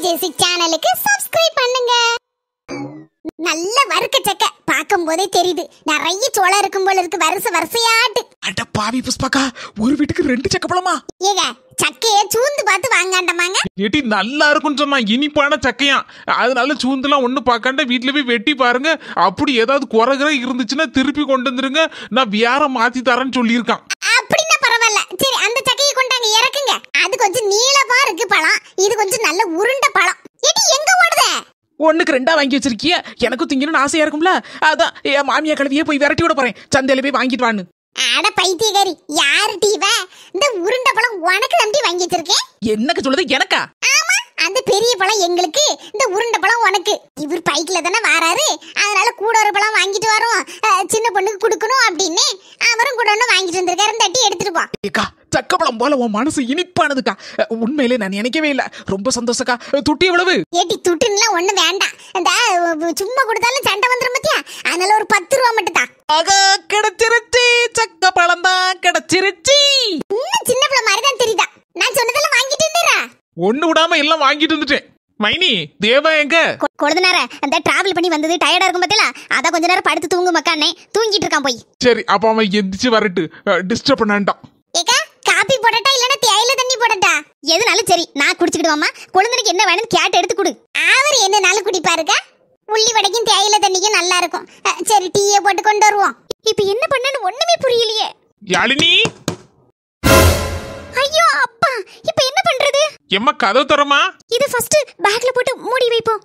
ஜேசி சேனலுக்கு சப்ஸ்கிரைப் பண்ணுங்க. நல்ல வறுக்க சக்க பாக்கும் போதே தெரியுது நிறைய சோளம் இருக்கும் போல இருக்கு. வரிசையாட்டு. அட பாவி புஷ்பாக்கா, ஒரு வீட்டுக்கு 2 சக்கப்பழமா? ஏங்க சக்கைய சூந்து பார்த்து வாங்காண்டமாங்க. ஏட்டி நல்லா இருக்குன்னு சொன்னா, இனிப்பான சக்கையா, அதனால சூந்துலாம் ஒண்ணு பார்க்காண்ட வீட்டுல போய் வெட்டி பாருங்க. அப்படி ஏதாவது குறைகிற இருந்துச்சுன்னா திருப்பி கொண்டு வந்துருங்க, நான் வேற மாத்தி தரேன்னு சொல்லியிருக்கான். அப்படின்னா பரவாயில்ல, சரி அந்த சக்கையை கொண்டாங்க இறக்குங்க. அது கொஞ்சம் நீளமா இருக்கு பழம், இது கொஞ்சம் நல்ல உருண்டை பழம். ஏடி எங்க ஓடுத? ஒண்ணுக்கு 2 வாங்கி வச்சிருக்கிய, எனக்கும் திங்கணும்னு ஆசையா இருக்கும்ல, அதான் என் மாமியா கழுவியே போய் விரட்டி விட போறேன். சந்தையில போய் வாங்கிட்டு வான்னு. அட பைத்தியக்காரி, யாரு டீவ? இந்த உருண்டை பழம் உனக்கு நம்பி வாங்கி வச்சிருக்கேன். என்னக்கு சொல்லுது? எனக்கா? ஆமா, அந்த பெரிய பழம் எங்களுக்கு, இந்த உருண்டை பழம் உனக்கு. இவர் பைக்ல தானே வராரு, அதனால கூட ஒரு பழம் வாங்கிட்டு வரோம், சின்ன பொண்ணுக்கு கொடுக்கணும் அப்படின்னு அவரும் கூட ஒண்ணு வாங்கிட்டு வந்திருக்காரு. தட்டி எடுத்துட்டு போ. ஏக்கா, சக்கப்பழம் போல உன் மனசு இனிப்பானதுக்கா. உண்மையிலே நான் நினைக்கவே இல்ல. ரொம்ப சந்தோஷக்கா. துட்டி எவ்வளவு? ஏட்டி துட்டுலாம் ஒண்ணு வேண்டாம், இந்த சும்மா கொடுத்தாலும் சண்டை வந்துரும் பத்தியா, அதனால ஒரு 10 ரூபா மட்டும் தான். ஆகா, கிடைச்சிருச்சு, சக்கப்பழம் தான் கிடைச்சிருச்சு. இன்னும் சின்ன பிள்ளை மாதிரி தான் தெரியுதா? நான் சொன்னதெல்லாம் வாங்கிட்டு வந்துடுறா. ஒண்ணு விடாம எல்லாம் வாங்கிட்டு வந்துட்டேன். மைனி, தேவா எங்க? கொழுதுனார அந்த டிராவல் பண்ணி வந்தது டயர்டா இருக்கும் பத்தியா, அத கொஞ்ச நேரம் படுத்து தூங்கு மக்கானே. தூங்கிட்டு இருக்கான் போய். சரி, அப்ப அவன் எந்திரிச்சு வரட்டு, டிஸ்டர்ப் பண்ணான்டான். ஏக்கா, காபி போடட்டா இல்லனா தேயிலை தண்ணி போடட்டா? எதுனாலும் சரி, நான் குடிச்சிடுவாமா. கொழுந்தனுக்கு என்ன வேணும்னு கேட்டு எடுத்து கொடு. அவர் என்னனாலும் குடிப்பாருக்கா. உள்ளி வடைக்கும் தேயிலை தண்ணிக்கும் நல்லா இருக்கும். சரி, டீயை போட்டு கொண்டு வருவோம். இப்போ என்ன பண்ணனும் ஒண்ணுமே புரியலையே. யாழினி, ஐயோ அப்பா, இப்போ என்ன பண்றது? எம்மா கதவு தரமா? இது ஃபர்ஸ்ட் பேக்ல போட்டு மூடி வைப்போம்.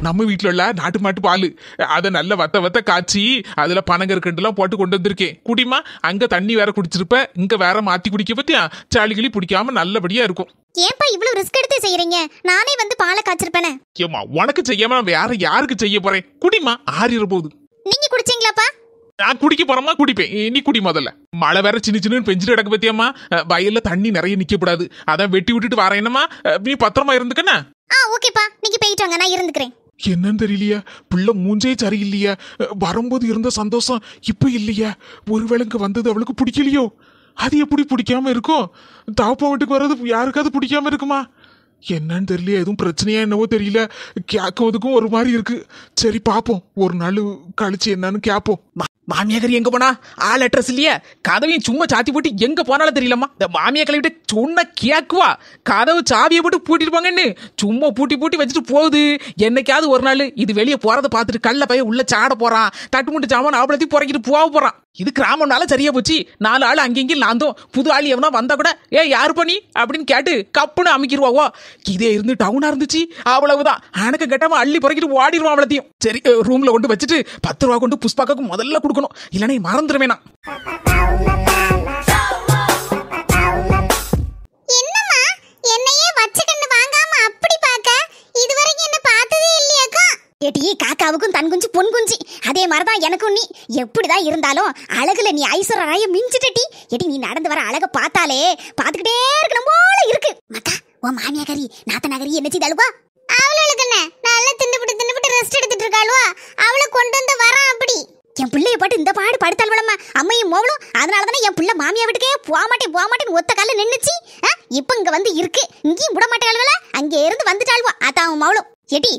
நம்ம வீட்டுல உள்ள நாட்டு மாட்டு பால், அத நல்ல வத்த காய்ச்சி அதுல பனங்கற்கண்டுலாம் போட்டு கொண்டு வந்திருக்கேன். குடிமா, அங்க தண்ணி வேற குடிச்சிருப்ப, இங்க வேற மாத்தி குடிக்க பத்தியா, சாலிகளி பிடிக்காம நல்லபடியா இருக்கும். ஏன்பா இவ்வளவு ரிஸ்க் எடுத்து செய்யறீங்க? நானே வந்து பாலை காய்ச்சிருப்பேனே. ஏமா, உனக்கு செய்யாம வேற யாருக்கு செய்ய போறேன்? குடிமா, ஆறிற போகுது. நீங்க குடிச்சீங்களாப்பா? நான் குடிக்க போறமா, குடிப்பேன். நீ குடி முதல்ல. மழை வேற சின்ன பெஞ்சிட்டு கிடக்கு பத்தியம்மா, வயல்ல தண்ணி நிறைய நிக்கப்படாது, அதான் வெட்டி விட்டுட்டு வரேன். என்னமா, நீ பத்திரமா இருந்துக்கண்ணா. ஓகேப்பா, நீங்க போயிட்டு வாங்க, நான் இருந்துக்கிறேன். என்னன்னு தெரியலையா, பிள்ளை மூஞ்சே சரியில்லையா. வரும்போது இருந்த சந்தோஷம் இப்ப இல்லையா. ஒருவேளை இங்க வந்தது அவளுக்கு பிடிக்கலையோ? அது எப்படி பிடிக்காம இருக்கும்? தாப்பா வீட்டுக்கு வர்றது யாருக்காவது பிடிக்காம இருக்குமா? என்னன்னு தெரியல, எதுவும் பிரச்சனையா என்னவோ தெரியல. கேட்கறதுக்கும் ஒரு மாதிரி இருக்கு. சரி பாப்போம், ஒரு நாள் கழிச்சு என்னன்னு கேப்போம். மாமியாக்கறி எங்க போனா? ஆள் அட்ரஸ் இல்லையா? கதவையும் சும்மா சாத்தி போட்டு எங்க போனாலும் தெரியலம்மா. இந்த மாமியா கிளவிட்டு சொன்ன கேக்குவா, கதவு சாவியை போட்டு பூட்டிட்டு போங்கன்னு சும்மா பூட்டி வச்சுட்டு போகுது. என்னைக்காவது ஒரு நாள் இது வெளியே போறதை பார்த்துட்டு கல்ல பையன் உள்ள சாட போறான், தட்டு முட்டு சாமான் ஆவலத்தையும் புறக்கிட்டு போறான். இது கிராமம்னால சரியா போச்சு. 4 ஆள் அங்கெங்கியும் நாந்தோம். புது ஆள் எவனா வந்தா கூட யாரு பண்ணி அப்படின்னு கேட்டு கப்புன்னு அமைக்கிடுவாவோ. இதே இருந்து டவுனா இருந்துச்சு அவ்வளவுதான், எனக்கு கட்டாம அள்ளி புறக்கிட்டு ஓடிடுவான் அவ்வளத்தையும். சரி, ரூம்ல கொண்டு வச்சுட்டு 10 ரூபா கொண்டு புஷ்பாக்காக்கு முதல்ல கொடுக்கணும், இல்லைன்னா மறந்துடுவேனா. என்னம்மா என்னையே வச்ச கண்ணு வாங்காம அப்படி பாக்க? இதுவரைக்கும் என்ன பார்த்ததே இல்லையாக்கா? ஏடி, காக்காவுக்கும் தன் குஞ்சு பொன் குஞ்சு அதே மாதிரிதான் எனக்கும். நீ எப்படிதான் இருந்தாலும் அழகுல நீ ஐஸ்வர்யா மிஞ்சிட்டடி. ஏடி, நீ நடந்து வர அழக பார்த்தாலே பார்த்துக்கிட்டே இருக்கணும் போல இருக்கு. மக்கா, உன் மாமியாக்காரி நாத்தனாகரி என்ன செய்தாளுவா? அவளுக்கு என்ன நல்லா தின்னுபிட்டு ரெஸ்ட் எடுத்துட்டு இருக்காளுவா. அவளை கொண்டு வந்து வரான். அப்படி என் பிள்ளைய பாட்டு இந்த பாடு படுத்தாள் வளமா அம்மையும் மோவலும். அதனாலதானே என் பிள்ளை மாமியா வீட்டுக்கே போக மாட்டேன்னு ஒத்த கால நின்னுச்சு. இப்ப இங்க வந்து இருக்கு, இங்கேயும் விட மாட்டாள்வல, அங்கே இருந்து வந்துட்டாள்வா அத்தாவும் மவளும். எடி,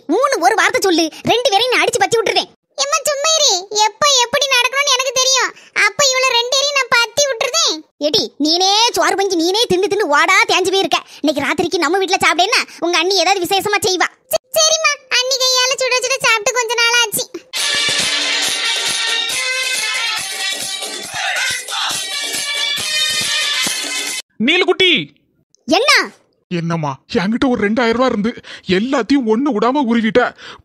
ஒரு வார்த்தை சொல்லு, 2 பேரையும் நான் அடிச்சு பத்தி விட்டுறேன். எம்மா சும்மா இரு, எப்ப எப்படி நடக்கணும்னு எனக்கு தெரியும். அப்ப இவள 2 பேரையும் நான் பத்தி விட்டுறேன். எடி, நீனே சோறு பஞ்சி நீனே தின்னு வாடா தேஞ்சு போயிருக்க. இன்னைக்கு ராத்திரிக்கு நம்ம வீட்டுல சாப்பிடேன்னா உங்க அண்ணி ஏதாவது விசேஷமா செய்வா. சரிம்மா, அண்ணி கையால சுட சாப்பிட்டு கொஞ்ச நாள் ஆச்சு. நீலகுட்டி, என்ன? என்னம்மா, என்கிட்ட ஒரு 2000 ரூபாய் இருந்து எல்லாத்தையும் ஒண்ணு விடாம உருவிட்ட.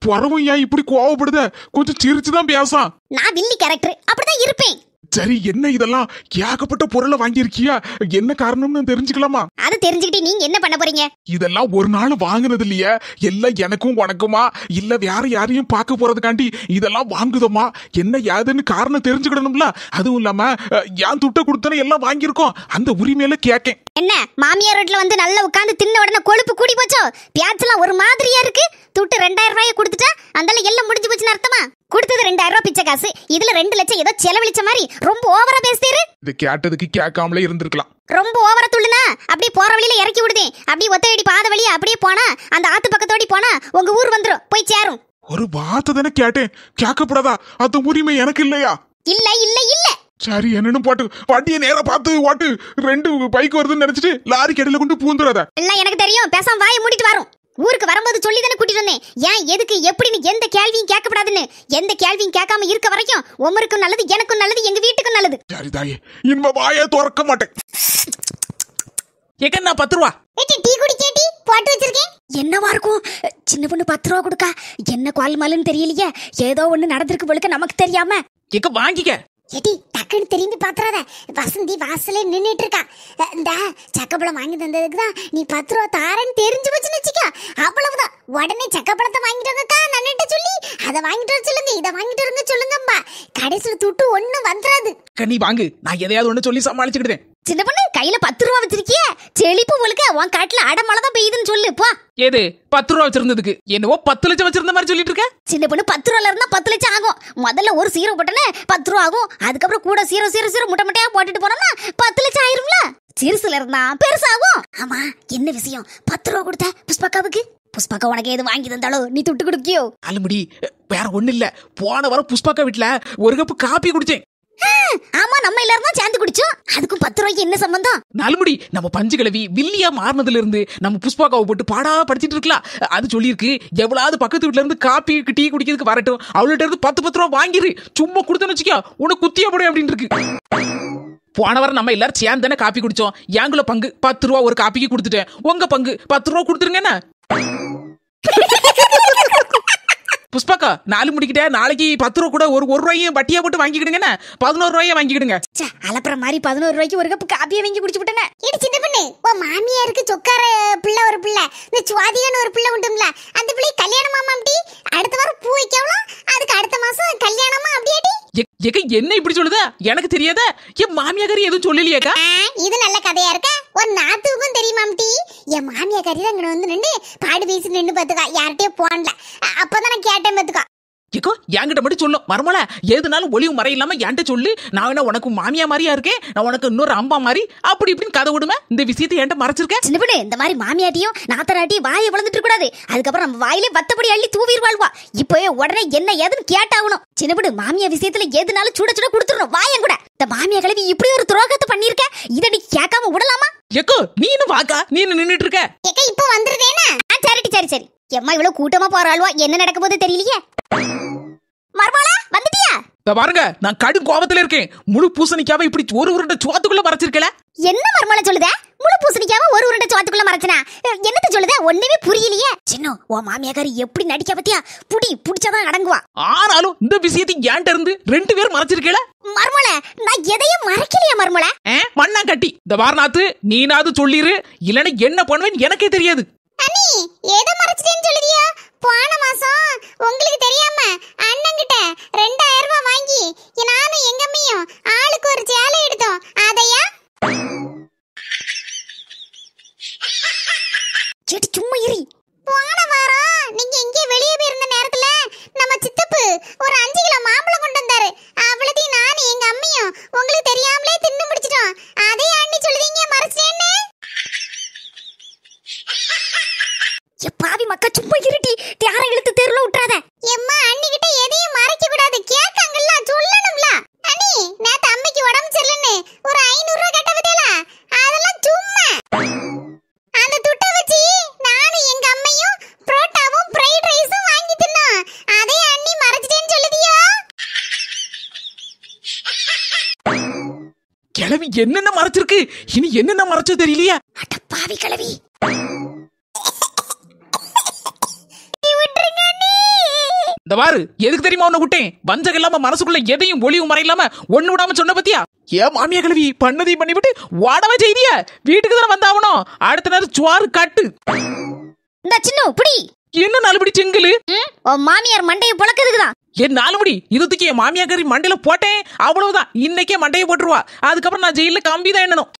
புறவும் ஏன் இப்படி கோவப்படுத? கொஞ்சம் சிரிச்சுதான் பேசான். நான் வில்லி கேரக்டர், அப்படிதான் இருப்பேன். சரி, என்ன இதெல்லாம் ஏகப்பட்ட பொருளை வாங்கியிருக்கியா? என்ன காரணம்னு தெரிஞ்சுக்கலாமா? அது தெரிஞ்சுக்கிட்டு நீங்க என்ன பண்ண போறீங்க? இதெல்லாம் ஒரு நாள் வாங்குனது இல்லையா, எல்லாம் எனக்கும் உனக்குமா, இல்ல வேற யாரையும் பார்க்க போறதுக்காண்டி இதெல்லாம் வாங்குதமா? என்ன ஏதுன்னு காரணம் தெரிஞ்சுக்கணும்ல. அதுவும் இல்லாம ஏன் துட்ட கொடுத்தன எல்லாம் வாங்கியிருக்கோம், அந்த உரிமையில கேட்கேன். என்ன மாமியார் வீட்டுல வந்து நல்லா உட்கார்ந்து தின்ன உடனே கொழுப்பு கூடி போச்சோ? பியாச்செல்லாம் ஒரு மாதிரியா இருக்கு. துட்டு 2000 ரூபாயை கொடுத்துட்டா அந்த எல்லாம் முடிஞ்சு போச்சுன்னு அர்த்தமா? கொடுத்தது 2000 ரூபாய் பிச்சை காசு, இதுல 2 லட்சம் ஏதோ செலவழிச்ச மாதிரி ரொம்ப ஓவரா பேசுறீரு. இது கேட்டதுக்கு கேட்காமலே இருந்திருக்கலாம். ரொம்ப ஓவரா துள்ளுனா அப்படியே போற வழியில இறக்கி விடுதேன். அப்படியே ஒத்தையடி பாத வழியா அப்படியே போனா அந்த ஆத்து பக்கத்தோடி போனா உங்க ஊர் வந்துரும், போய் சேரும். ஒரு வார்த்தை தானே கேட்டேன், கேட்கப்படாதா? அந்த உரிமை எனக்கு இல்லையா? இல்ல இல்ல இல்ல. சரி, என்னன்னு போட்டு வண்டியை நேரா பார்த்து ஓட்டு. 2 பைக் வருதுன்னு நினைச்சிட்டு லாரி கடையில கொண்டு பூந்துடாத. எல்லாம் எனக்கு தெரியும், பேசாம வாயை மூடிட்டு வரும். ஊருக்கு வரும்போது சொல்லி தானே கூட்டிட்டு வந்தேன். ஏன் எதுக்கு எப்படின்னு எந்த கேள்வியும் கேட்கப்படாதுன்னு. எந்த கேள்வியும் கேட்காம இருக்க வரைக்கும் உமருக்கும் நல்லது, எனக்கும் நல்லது, எங்க வீட்டுக்கும் நல்லது. சரி தாயே, இனிமே வாயை திறக்க மாட்டேன். ஏக்கா நான் 10 ரூபா. டீ குடி கேட்டி போட்டு வச்சிருக்கேன். என்னவா இருக்கும்? சின்ன பொண்ணு 10 ரூபா கொடுக்கா. என்ன குவால் மாலுன்னு தெரியலையே, ஏதோ ஒண்ணு நடந்திருக்கு போலுக்கு நமக்கு தெரியாம. ஏக்கா வாங்கிக்க. ஏடி டக்குன்னு திரும்பி பாத்துறாத, வசந்தி வாசலே நின்னுட்டு இருக்கா. இந்த சக்கப்பழம் வாங்கி தந்ததுக்கு தான் நீ 10 ரூபா தாரன்னு தெரிஞ்சு வச்சுன்னு வச்சுக்கா, அவ்வளவுதான். உடனே சக்கப்பழத்தை வாங்கிட்டு வாங்கக்கா நன்னிட்ட சொல்லி, அதை வாங்கிட்டு வர சொல்லுங்க, இதை வாங்கிட்டு வருங்க சொல்லுங்கம்பா. கடைசியில் துட்டு ஒண்ணும் வந்துடாது. நீ வாங்கு, நான் எதையாவது ஒண்ணு சொல்லி சமாளிச்சுக்கிட்டேன். சின்ன பொண்ணு கையில 10 ரூபா வச்சிருக்கிய, செழிப்பு உங்களுக்கு. உன் காட்டுல அடமழை தான் பெய்யுதுன்னு சொல்லு போ. ஏது 10 ரூபா வச்சிருந்ததுக்கு என்னவோ 10 லட்சம் வச்சிருந்த மாதிரி சொல்லிட்டு இருக்க. சின்ன பொண்ணு 10 ரூபால இருந்தா 10 லட்சம் ஆகும். முதல்ல ஒரு சீரோ போட்டனே 10 ரூபா ஆகும். அதுக்கப்புறம் கூட சீரோ முட்டை முட்டையா போட்டுட்டு போனோம்னா 10 லட்சம் ஆயிரும்ல. சிறுசுல இருந்தா பெருசாகும். ஆமா, என்ன விஷயம்? 10 ரூபா கொடுத்த புஷ்பக்காவுக்கு? புஷ்பக்கா உனக்கு எது வாங்கி தந்தாலோ நீ துட்டு கொடுக்கியோ? அலுமுடி வேற ஒண்ணு இல்ல, போன வாரம் புஷ்பாக்கா வீட்டுல ஒரு கப் காப்பி குடிச்சேன். ஆமா, நம்ம எல்லாரும் தான் சேர்ந்து குடிச்சோம். அதுக்கும் 10 ரூபாய்க்கு என்ன சம்பந்தம்? நாலுமுடி நம்ம பஞ்சு கிழவி வில்லியா மாறினதுல இருந்து நம்ம புஷ்பாக்காவை போட்டு பாடா படிச்சிட்டு இருக்கலாம். அது சொல்லியிருக்கு, எவ்வளவு பக்கத்து வீட்டுல இருந்து காப்பி டீ குடிக்கிறதுக்கு வரட்டும், அவள்கிட்ட இருந்து 10 ரூபா வாங்கிரு, சும்மா கொடுத்தேன்னு வச்சுக்கோ உனக்கு குத்தியா போட அப்படின்னு இருக்கு. போன வாரம் நம்ம எல்லாரும் சேர்ந்து தானே காப்பி குடிச்சோம். எங்கள பங்கு 10 ரூபா ஒரு காப்பிக்கு கொடுத்துட்டேன். உங்க பங்கு 10 ரூபா கொடுத்துருங்க. என்ன புஷ்பாக்கா, 4 முடிக்கிட்ட நாளைக்கு 10 ரூபா கூட ஒரு ரூபாயும் வட்டியா போட்டு வாங்கிக்கிடுங்க. 11 ரூபாயா வாங்கிக்கிடுங்க. அலப்புற மாதிரி 11 ரூபாய்க்கு ஒரு கப் காப்பியை வாங்கி குடிச்சு விட்டேன். இது சின்ன பண்ணு, உன் மாமியாருக்கு சொக்கார பிள்ளை ஒரு பிள்ளை, இந்த சுவாதியான ஒரு பிள்ளை உண்டுங்களா, அந்த பிள்ளை கல்யாணமா மாம்டி? அடுத்த வாரம் பூ வைக்கலாம், அதுக்கு அடுத்த மாசம் கல்யாணமா அப்படியாடி? ஏக்கா என்ன இப்படி சொல்லுத? எனக்கு தெரியாத. என் மாமியாரி எதுவும் சொல்லலையாக்கா? இது நல்ல கதையா இருக்க. ஒரு நாத்துக்கும் தெரியுமாம்டி? என் மாமியாரி தான் இங்க வந்து நின்று பாடு பேசி நின்று பாத்துக்கா, யார்கிட்டயும் போனல. அப்பதான் நான் கேட்டேன் பாத்துக்கா. ஏக்கோ என்கிட்ட மட்டும் சொல்லும் மருமல, எதுனாலும் ஒளிவு மறை இல்லாம என்கிட்ட சொல்லு. நான் என்ன உனக்கு மாமியா மாதிரியா இருக்கேன், நான் உனக்கு இன்னொரு அம்பா மாதிரி அப்படி இப்படின்னு கதை விடுமே. இந்த விஷயத்தை என்கிட்ட மறைச்சிருக்கேன். சின்ன பொண்ணு, இந்த மாதிரி மாமியாட்டியும் நாத்தராட்டியும் வாயை வளர்ந்துட்டு கூடாது. அதுக்கப்புறம் நம்ம வாயிலே வத்தப்படி அள்ளி தூவிர் வாழ்வா. இப்பவே உடனே என்ன ஏதுன்னு கேட்டாகணும். சின்ன பொண்ணு, மாமியா விஷயத்துல எதுனாலும் சுட சுட கொடுத்துடணும். வாயன் கூட இந்த மாமியா கிழவி இப்படி ஒரு துரோகத்தை பண்ணிருக்க, இதை நீ கேட்காம விடலாமா? ஏக்கோ நீ என்ன வாக்கா, நீ என்ன நின்னுட்டு இருக்க? ஏக்கா இப்ப வந்துருதேனா? சரி எம்மா, இவ்வளவு கூட்டமா போறாளுவா, என்ன நடக்க போது தெரியலையே. மர்மலா வந்துட்டியா? பாருங்க, நான் கடும் கோபத்துல இருக்கேன். முழு பூசணிக்காவை இப்படி ஒரு உருண்டை சோத்துக்குள்ள மறைச்சிருக்கல. என்ன மர்மலா சொல்லுத? முழு பூசணிக்காவை ஒரு உருண்டை சோத்துக்குள்ள மறைச்சனா? என்னத்த சொல்லுத? ஒண்ணுமே புரியலையே. சின்ன உன் மாமியாக்காரி எப்படி நடிக்க பத்தியா? புடிச்சாதான் அடங்குவா. ஆனாலும் இந்த விஷயத்தை ஏன்ட்ட இருந்து 2 பேர் மறைச்சிருக்கல. மர்மல, நான் எதையும் மறைக்கலையா மர்மல? மண்ணா கட்டி இந்த வாரநாத்து நீனாவது சொல்லிரு, இல்லன்னு என்ன பண்ணுவேன்னு எனக்கே தெரியாது. அண்ணி, எதை மறைச்சிட்டேன்னு சொல்லுதியா? போன மாசம் உங்களுக்கு தெரியாம அண்ணன்கிட்ட 2000 ரூபாய் வாங்கி நானும் எங்க அம்மையும் ஆளுக்கு ஒரு சேலை எடுத்தோம். அதையா கேட்டு சும்மா இரு. போன வாரம் நீங்க எங்கே வெளியே போயிருந்த நேரத்துல நம்ம சித்தப்பு ஒரு 5 கிலோ மாம்பழம் கொண்டு வந்தாரு. அவ்வளதையும் நானும் எங்க அம்மையும் உங்களுக்கு தெரியாமலே தின்னு முடிச்சிட்டோம். அதே அண்ணி சொல்லுதீங்க மறைச்சிட்டேன்னு. பாவி மக்கா, சும்மா இருட்டி. தியார இழுத்து தெருல விட்டுறாத. எம்மா, அண்ணி கிட்ட எதையும் மறைக்க கூடாது. கேட்காங்கல்ல, சொல்லணும்ல. அண்ணி, நேத்து அம்மைக்கு உடம்பு சரியில்லைன்னு ஒரு 500 ரூபாய் கேட்ட பத்தியல, அதெல்லாம் சும்மா. அந்த துட்டை வச்சு நானும் எங்க அம்மையும் புரோட்டாவும் ஃப்ரைட் ரைஸும் வாங்கி தின்னோம். அதே அண்ணி மறைச்சிட்டேன்னு சொல்லுதியா? கிழவி என்னென்ன மறைச்சிருக்கு, இனி என்னென்ன மறைச்சோ தெரியலையா? அட பாவி கிழவி. இந்த வாரு எதுக்கு தெரியுமா உன்னை விட்டேன்? வஞ்சகம் இல்லாம மனசுக்குள்ள எதையும் ஒளிவு மறை இல்லாம ஒண்ணு விடாம சொன்ன பத்தியா? ஏன் மாமியா கிழவி பண்ணதையும் பண்ணிவிட்டு வாடவை செய்திய வீட்டுக்கு தானே வந்தாவணும். அடுத்த நேரம் சுவாறு காட்டு. இந்த சின்ன புடி என்ன 4 படி செங்கலு? மாமியார் மண்டையை புழக்கிறதுக்குதான். என் 4 படி இதுக்கு என் மாமியா கறி மண்டையில போட்டேன், அவ்வளவுதான். இன்னைக்கே மண்டையை போட்டுருவா. அதுக்கப்புறம் நான் ஜெயில கம்பி தான் எண்ணணும்.